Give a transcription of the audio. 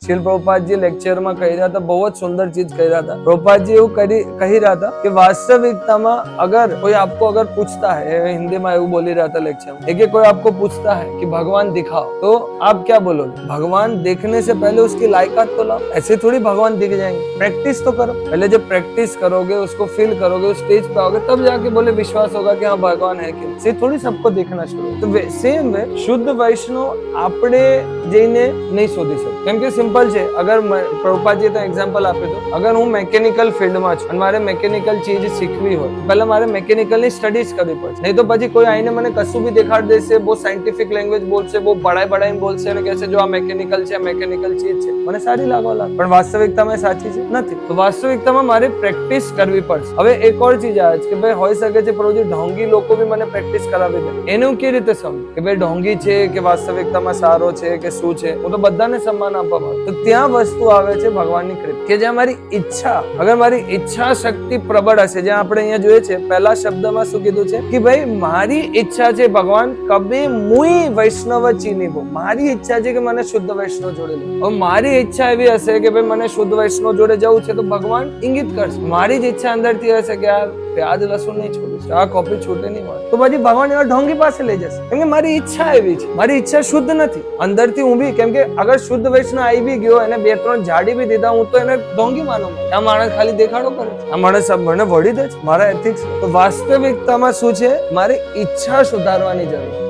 शिल प्रभुपाद जी लेक्चर में कही रहा था, बहुत सुंदर चीज कही रहा था। प्रभुपाद जी कही रहा था कि वास्तविकता में अगर कोई आपको अगर पूछता है, हिंदी में એવું बोली रहा था लेक्चर में, कि कोई आपको पूछता है कि भगवान दिखाओ, तो आप क्या बोलोगे? भगवान देखने से पहले उसकी लायकात तो लाओ, ऐसे थोड़ी भगवान दिख जाएंगे। प्रैक्टिस तो करो, पहले जब प्रैक्टिस करोगे, उसको फील करोगे, उस स्टेज पे आओगे, तब जाके बोले विश्वास होगा कि हाँ भगवान है कि से थोड़ी सबको देखना शुरू। तो सेम वे शुद्ध वैष्णव આપણે જઈને નહીં શોધી શકતો, કેમ કે સિમ્પલ છે। અગર પ્રભુપાદજીએ તો એક્ઝામ્પલ આપી દો, અગર હું મેકેનિકલ ફિલ્ડમાં છું અને મારે મેકેનિકલ ચીજ શીખવી હોય, પહેલા મારે મેકેનિકલની સ્ટડીઝ કરવી પડશે, નહીં તો પછી કોઈ આવીને મને કશું બી દેખાડી દેશે, બહુ સાયન્ટિફિક લેંગ્વેજ બોલશે, બહુ બડાઈને બોલશે અને કહેશે જો આ મેકેનિકલ છે, મેકેનિકલ ચીજ છે, મને સારી લાગવા લાગે, પણ વાસ્તવિકતામાં સાચી છે નથી। તો વાસ્તવિકતામાં મારે પ્રેક્ટિસ કરવી પડશે। હવે એક ઓર ચીજ આવે છે કે ભાઈ હોઈ શકે છે પ્રભુજી ઢોંગી લોકો બી મને પ્રેક્ટિસ કરાવી દે, એનું કેવી રીતે સમજ કે ભાઈ ઢોંગી છે કે વાસ્તવિકતામાં સારો છે કે શું છે? હું તો બધાને સન્માન આપવા માંગુ। તો ત્યાં વસ્તુ આવે છે ભગવાનની કૃપા, કે જ્યાં મારી ઈચ્છા, અગર મારી ઈચ્છા શક્તિ પ્રબળ હશે, જ્યાં આપણે અહીંયા જોઈએ છે પહેલા શબ્દમાં શું કીધું છે કે ભાઈ મારી ઈચ્છા છે ભગવાન કબે મુઈ વૈષ્ણવ ચીનીબો, મારી ઈચ્છા છે કે મને શુદ્ધ વૈષ્ણવ જોડે લે। હવે મારી ઈચ્છા એવી હશે કે ભાઈ મને શુદ્ધ વૈષ્ણવ જોડે જવું છે, તો ભગવાન ઇંગિત કરશે। મારી જ ઈચ્છા અંદરથી હશે કે યાર પ્યાજ લસણ નહીં છોડીશ, આ કોફી છૂટે નહીં મળે, તો પછી ભગવાન એવા ઢોંગી પાસે લઈ જશે, કેમ કે મારી ઈચ્છા એવી છે, મારી ઈચ્છા શુદ્ધ નથી અંદરથી। હું બી કેમ કે અગર શુદ્ધ વૈષ્ણવ આવી બી ગયો, એને 2-3 જાડી બી દીધા, હું તો એને ઢોંગી માનું। આ માણસ ખાલી દેખાડો કરે છે, આ માણસ મને વળી દે છે, મારા એથિક્સ। તો વાસ્તવિકતામાં શું છે, મારી ઈચ્છા સુધારવાની જરૂર।